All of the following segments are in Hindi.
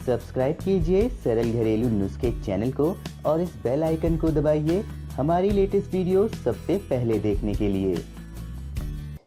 सब्सक्राइब कीजिए सरल घरेलू नुस्खे चैनल को और इस बेल आइकन को दबाइए हमारी लेटेस्ट वीडियो सबसे पहले देखने के लिए।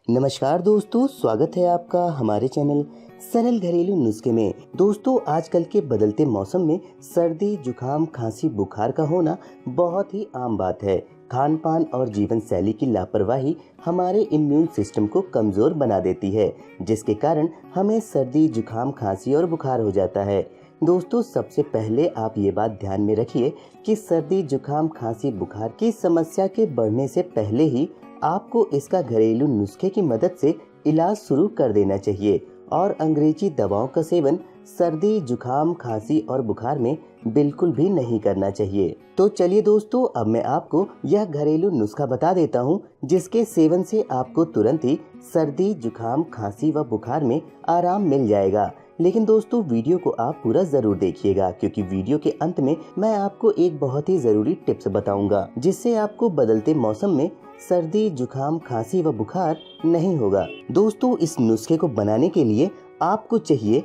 नमस्कार दोस्तों, स्वागत है आपका हमारे चैनल सरल घरेलू नुस्खे में। दोस्तों, आजकल के बदलते मौसम में सर्दी, जुकाम, खांसी, बुखार का होना बहुत ही आम बात है। खान पान और जीवन शैली की लापरवाही हमारे इम्यून सिस्टम को कमजोर बना देती है, जिसके कारण हमें सर्दी, जुकाम, खांसी और बुखार हो जाता है। दोस्तों, सबसे पहले आप ये बात ध्यान में रखिए कि सर्दी, जुकाम, खांसी, बुखार की समस्या के बढ़ने से पहले ही आपको इसका घरेलू नुस्खे की मदद से इलाज शुरू कर देना चाहिए और अंग्रेजी दवाओं का सेवन सर्दी, जुकाम, खांसी और बुखार में बिल्कुल भी नहीं करना चाहिए। तो चलिए दोस्तों, अब मैं आपको यह घरेलू नुस्खा बता देता हूँ, जिसके सेवन से आपको तुरंत ही सर्दी, जुकाम, खांसी व बुखार में आराम मिल जाएगा। लेकिन दोस्तों, वीडियो को आप पूरा जरूर देखिएगा, क्योंकि वीडियो के अंत में मैं आपको एक बहुत ही जरूरी टिप्स बताऊंगा, जिससे आपको बदलते मौसम में सर्दी, जुकाम, खांसी व बुखार नहीं होगा। दोस्तों, इस नुस्खे को बनाने के लिए आपको चाहिए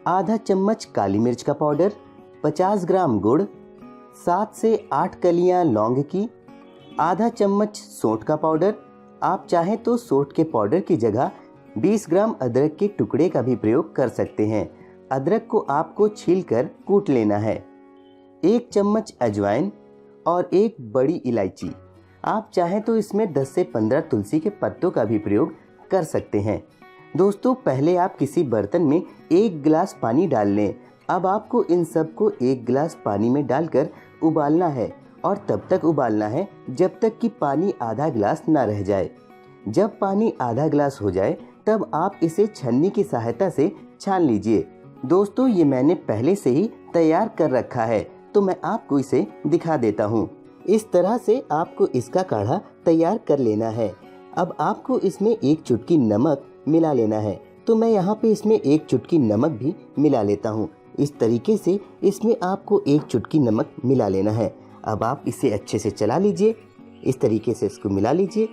आधा चम्मच काली मिर्च का पाउडर, 50 ग्राम गुड़, 7 से 8 कलियां लौंग की, आधा चम्मच सौंठ का पाउडर। आप चाहें तो सौंठ के पाउडर की जगह 20 ग्राम अदरक के टुकड़े का भी प्रयोग कर सकते हैं। अदरक को आपको छीलकर कूट लेना है। 1 चम्मच अजवाइन और 1 बड़ी इलायची। आप चाहें तो इसमें 10 से 15 तुलसी के पत्तों का भी प्रयोग कर सकते हैं। दोस्तों, पहले आप किसी बर्तन में 1 गिलास पानी डाल लें। अब आपको इन सब को 1 गिलास पानी में डालकर उबालना है और तब तक उबालना है जब तक कि पानी आधा गिलास ना रह जाए। जब पानी आधा गिलास हो जाए तब आप इसे छन्नी की सहायता से छान लीजिए। दोस्तों, ये मैंने पहले से ही तैयार कर रखा है, तो मैं आपको इसे दिखा देता हूँ। इस तरह से आपको इसका काढ़ा तैयार कर लेना है। अब आपको इसमें 1 चुटकी नमक मिला लेना है, तो मैं यहाँ पे इसमें 1 चुटकी नमक भी मिला लेता हूँ। इस तरीके से इसमें आपको 1 चुटकी नमक मिला लेना है। अब आप इसे अच्छे से चला लीजिए। इस तरीके से इसको मिला लीजिए।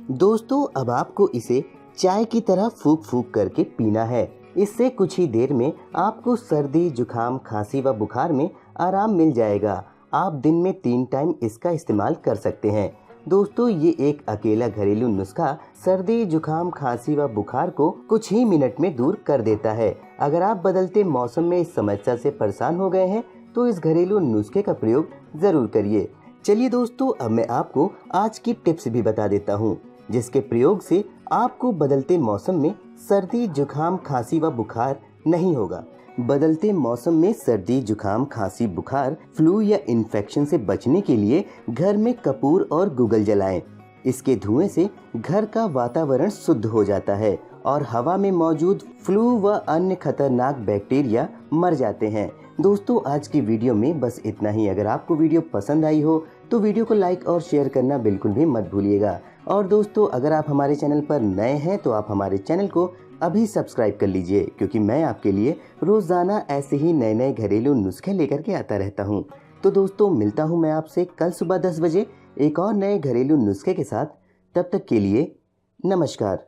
दोस्तों, अब आपको इसे चाय की तरह फूंक फूंक करके पीना है। इससे कुछ ही देर में आपको सर्दी, जुकाम, खांसी व बुखार में आराम मिल जाएगा। आप दिन में 3 टाइम इसका इस्तेमाल कर सकते हैं। दोस्तों, ये एक अकेला घरेलू नुस्खा सर्दी, जुकाम, खांसी व बुखार को कुछ ही मिनट में दूर कर देता है। अगर आप बदलते मौसम में इस समस्या से परेशान हो गए हैं तो इस घरेलू नुस्खे का प्रयोग जरूर करिए। चलिए दोस्तों, अब मैं आपको आज की टिप्स भी बता देता हूँ, जिसके प्रयोग से आपको बदलते मौसम में सर्दी, जुकाम, खांसी व बुखार नहीं होगा। बदलते मौसम में सर्दी, जुकाम, खांसी, बुखार, फ्लू या इन्फेक्शन से बचने के लिए घर में कपूर और गुगल जलाएं। इसके धुएं से घर का वातावरण शुद्ध हो जाता है और हवा में मौजूद फ्लू व अन्य खतरनाक बैक्टीरिया मर जाते हैं। दोस्तों, आज की वीडियो में बस इतना ही। अगर आपको वीडियो पसंद आई हो तो वीडियो को लाइक और शेयर करना बिल्कुल भी मत भूलिएगा। और दोस्तों, अगर आप हमारे चैनल पर नए हैं तो आप हमारे चैनल को अभी सब्सक्राइब कर लीजिए, क्योंकि मैं आपके लिए रोजाना ऐसे ही नए नए घरेलू नुस्खे लेकर के आता रहता हूँ। तो दोस्तों, मिलता हूँ मैं आपसे कल सुबह 10 बजे एक और नए घरेलू नुस्खे के साथ। तब तक के लिए नमस्कार।